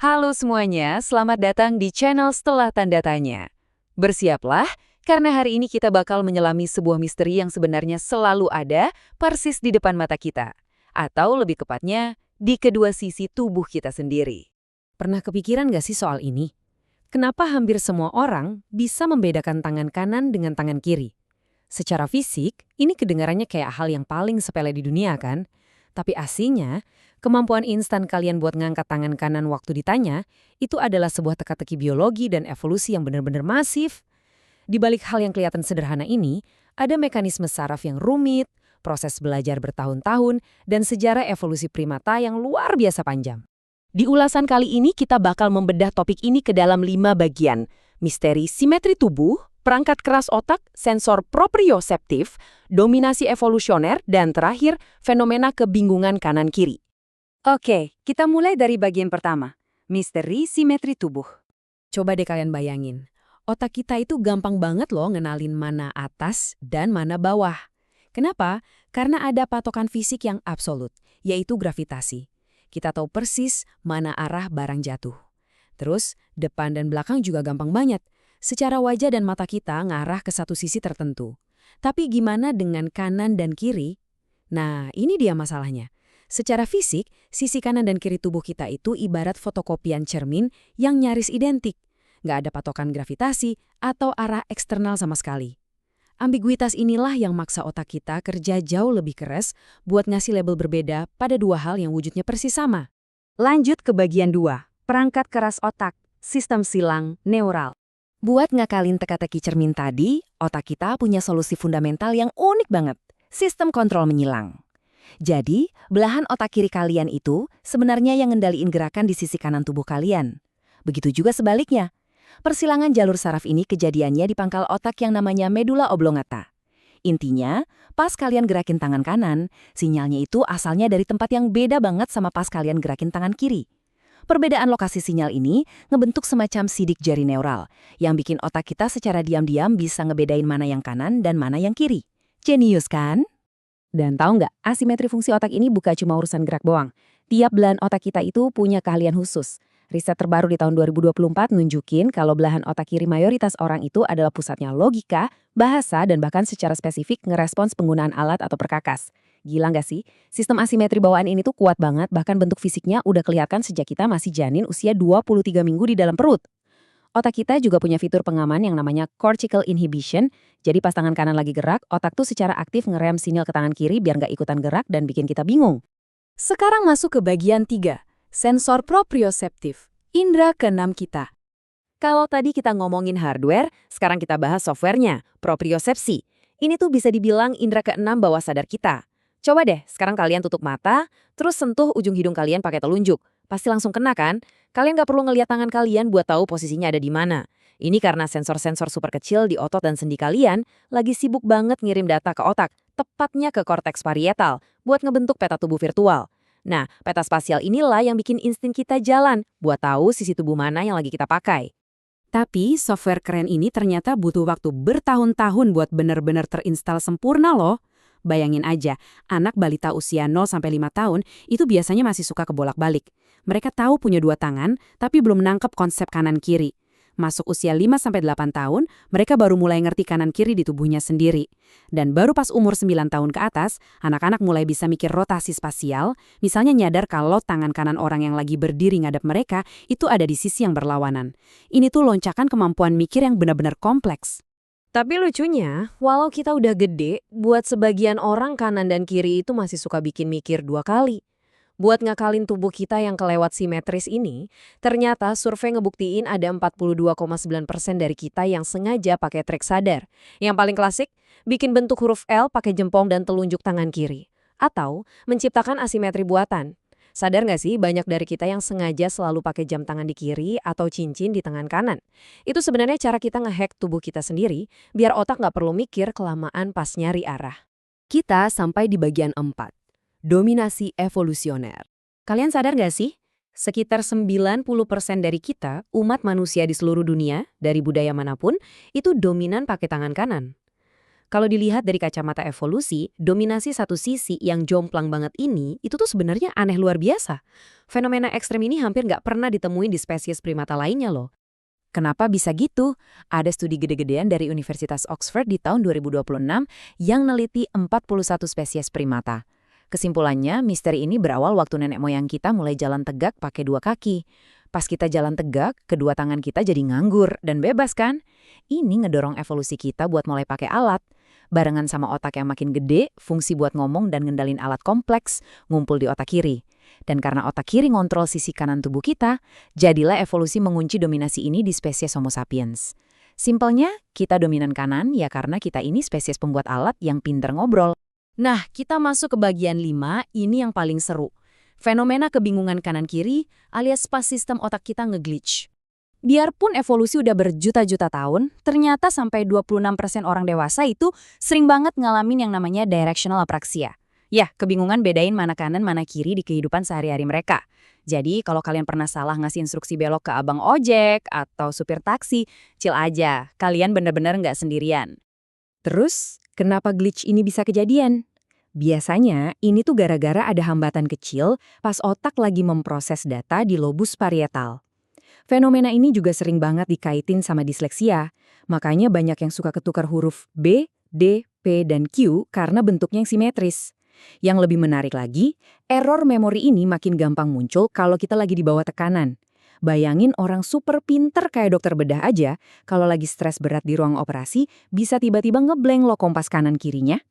Halo semuanya, selamat datang di channel Setelah Tanda Tanya. Bersiaplah, karena hari ini kita bakal menyelami sebuah misteri yang sebenarnya selalu ada persis di depan mata kita. Atau lebih tepatnya, di kedua sisi tubuh kita sendiri. Pernah kepikiran gak sih soal ini? Kenapa hampir semua orang bisa membedakan tangan kanan dengan tangan kiri? Secara fisik, ini kedengarannya kayak hal yang paling sepele di dunia kan? Tapi aslinya, kemampuan instan kalian buat ngangkat tangan kanan waktu ditanya, itu adalah sebuah teka-teki biologi dan evolusi yang benar-benar masif. Di balik hal yang kelihatan sederhana ini, ada mekanisme saraf yang rumit, proses belajar bertahun-tahun, dan sejarah evolusi primata yang luar biasa panjang. Di ulasan kali ini kita bakal membedah topik ini ke dalam 5 bagian. Misteri simetri tubuh, perangkat keras otak, sensor proprioseptif, dominasi evolusioner, dan terakhir, fenomena kebingungan kanan-kiri. Oke, kita mulai dari bagian pertama. Misteri simetri tubuh. Coba deh kalian bayangin, otak kita itu gampang banget loh ngenalin mana atas dan mana bawah. Kenapa? Karena ada patokan fisik yang absolut, yaitu gravitasi. Kita tahu persis mana arah barang jatuh. Terus, depan dan belakang juga gampang banget. Secara wajah dan mata kita ngarah ke satu sisi tertentu. Tapi gimana dengan kanan dan kiri? Nah, ini dia masalahnya. Secara fisik, sisi kanan dan kiri tubuh kita itu ibarat fotokopian cermin yang nyaris identik. Nggak ada patokan gravitasi atau arah eksternal sama sekali. Ambiguitas inilah yang maksa otak kita kerja jauh lebih keras buat ngasih label berbeda pada dua hal yang wujudnya persis sama. Lanjut ke bagian 2, perangkat keras otak, sistem silang, neural. Buat ngakalin teka-teki cermin tadi, otak kita punya solusi fundamental yang unik banget, sistem kontrol menyilang. Jadi, belahan otak kiri kalian itu sebenarnya yang ngendaliin gerakan di sisi kanan tubuh kalian. Begitu juga sebaliknya. Persilangan jalur saraf ini kejadiannya di pangkal otak yang namanya medula oblongata. Intinya, pas kalian gerakin tangan kanan, sinyalnya itu asalnya dari tempat yang beda banget sama pas kalian gerakin tangan kiri. Perbedaan lokasi sinyal ini ngebentuk semacam sidik jari neural, yang bikin otak kita secara diam-diam bisa ngebedain mana yang kanan dan mana yang kiri. Jenius kan? Dan tahu nggak, asimetri fungsi otak ini bukan cuma urusan gerak doang. Tiap belahan otak kita itu punya keahlian khusus. Riset terbaru di tahun 2024 nunjukin kalau belahan otak kiri mayoritas orang itu adalah pusatnya logika, bahasa, dan bahkan secara spesifik ngerespons penggunaan alat atau perkakas. Gila nggak sih? Sistem asimetri bawaan ini tuh kuat banget, bahkan bentuk fisiknya udah kelihatan sejak kita masih janin usia 23 minggu di dalam perut. Otak kita juga punya fitur pengaman yang namanya cortical inhibition, jadi pas tangan kanan lagi gerak, otak tuh secara aktif ngerem sinyal ke tangan kiri biar nggak ikutan gerak dan bikin kita bingung. Sekarang masuk ke bagian 3. Sensor proprioseptif, indera keenam kita. Kalau tadi kita ngomongin hardware, sekarang kita bahas softwarenya, propriosepsi. Ini tuh bisa dibilang indera keenam bawah sadar kita. Coba deh, sekarang kalian tutup mata, terus sentuh ujung hidung kalian pakai telunjuk. Pasti langsung kena kan? Kalian nggak perlu ngeliat tangan kalian buat tahu posisinya ada di mana. Ini karena sensor-sensor super kecil di otot dan sendi kalian lagi sibuk banget ngirim data ke otak, tepatnya ke korteks parietal, buat ngebentuk peta tubuh virtual. Nah, peta spasial inilah yang bikin insting kita jalan buat tahu sisi tubuh mana yang lagi kita pakai. Tapi software keren ini ternyata butuh waktu bertahun-tahun buat benar-benar terinstal sempurna loh. Bayangin aja, anak balita usia 0-5 tahun itu biasanya masih suka kebolak-balik. Mereka tahu punya 2 tangan, tapi belum nangkep konsep kanan-kiri. Masuk usia 5-8 tahun, mereka baru mulai ngerti kanan-kiri di tubuhnya sendiri. Dan baru pas umur 9 tahun ke atas, anak-anak mulai bisa mikir rotasi spasial, misalnya nyadar kalau tangan kanan orang yang lagi berdiri ngadep mereka itu ada di sisi yang berlawanan. Ini tuh loncakan kemampuan mikir yang benar-benar kompleks. Tapi lucunya, walau kita udah gede, buat sebagian orang kanan dan kiri itu masih suka bikin mikir 2 kali. Buat ngakalin tubuh kita yang kelewat simetris ini, ternyata survei ngebuktiin ada 42,9% dari kita yang sengaja pakai trik sadar. Yang paling klasik, bikin bentuk huruf L pakai jempol dan telunjuk tangan kiri. Atau menciptakan asimetri buatan. Sadar nggak sih banyak dari kita yang sengaja selalu pakai jam tangan di kiri atau cincin di tangan kanan? Itu sebenarnya cara kita ngehack tubuh kita sendiri, biar otak nggak perlu mikir kelamaan pas nyari arah. Kita sampai di bagian 4. Dominasi evolusioner. Kalian sadar nggak sih? Sekitar 90% dari kita, umat manusia di seluruh dunia, dari budaya manapun, itu dominan pakai tangan kanan. Kalau dilihat dari kacamata evolusi, dominasi satu sisi yang jomplang banget ini, itu tuh sebenarnya aneh luar biasa. Fenomena ekstrem ini hampir nggak pernah ditemuin di spesies primata lainnya loh. Kenapa bisa gitu? Ada studi gede-gedean dari Universitas Oxford di tahun 2026 yang neliti 41 spesies primata. Kesimpulannya, misteri ini berawal waktu nenek moyang kita mulai jalan tegak pakai dua kaki. Pas kita jalan tegak, kedua tangan kita jadi nganggur dan bebas kan? Ini ngedorong evolusi kita buat mulai pakai alat. Barengan sama otak yang makin gede, fungsi buat ngomong dan ngendalin alat kompleks ngumpul di otak kiri. Dan karena otak kiri ngontrol sisi kanan tubuh kita, jadilah evolusi mengunci dominasi ini di spesies Homo sapiens. Simpelnya, kita dominan kanan ya karena kita ini spesies pembuat alat yang pinter ngobrol. Nah, kita masuk ke bagian 5, ini yang paling seru. Fenomena kebingungan kanan-kiri alias pas sistem otak kita nge-glitch. Biarpun evolusi udah berjuta-juta tahun, ternyata sampai 26% orang dewasa itu sering banget ngalamin yang namanya directional apraxia. Ya, kebingungan bedain mana kanan mana kiri di kehidupan sehari-hari mereka. Jadi, kalau kalian pernah salah ngasih instruksi belok ke abang ojek atau supir taksi, chill aja, kalian bener-bener nggak sendirian. Terus, kenapa glitch ini bisa kejadian? Biasanya, ini tuh gara-gara ada hambatan kecil pas otak lagi memproses data di lobus parietal. Fenomena ini juga sering banget dikaitin sama disleksia, makanya banyak yang suka ketukar huruf B, D, P, dan Q karena bentuknya yang simetris. Yang lebih menarik lagi, error memori ini makin gampang muncul kalau kita lagi di bawah tekanan. Bayangin orang super pinter kayak dokter bedah aja, kalau lagi stres berat di ruang operasi, bisa tiba-tiba ngeblank lo kompas kanan kirinya.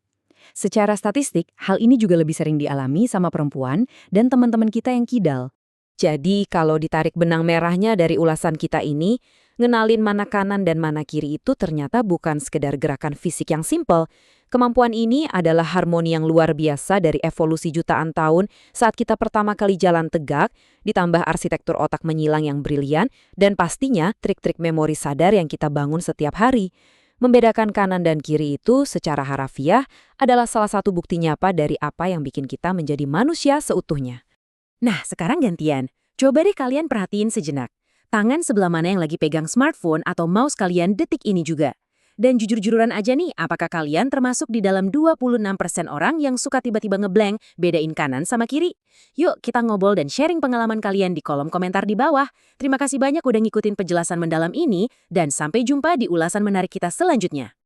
Secara statistik, hal ini juga lebih sering dialami sama perempuan dan teman-teman kita yang kidal. Jadi kalau ditarik benang merahnya dari ulasan kita ini, ngenalin mana kanan dan mana kiri itu ternyata bukan sekedar gerakan fisik yang simpel. Kemampuan ini adalah harmoni yang luar biasa dari evolusi jutaan tahun saat kita pertama kali jalan tegak, ditambah arsitektur otak menyilang yang brilian, dan pastinya trik-trik memori sadar yang kita bangun setiap hari. Membedakan kanan dan kiri itu secara harafiah adalah salah satu bukti nyata dari apa yang bikin kita menjadi manusia seutuhnya. Nah, sekarang gantian. Coba deh kalian perhatiin sejenak. Tangan sebelah mana yang lagi pegang smartphone atau mouse kalian detik ini juga. Dan jujur-jujuran aja nih, apakah kalian termasuk di dalam 26% orang yang suka tiba-tiba ngeblank bedain kanan sama kiri? Yuk kita ngobrol dan sharing pengalaman kalian di kolom komentar di bawah. Terima kasih banyak udah ngikutin penjelasan mendalam ini, dan sampai jumpa di ulasan menarik kita selanjutnya.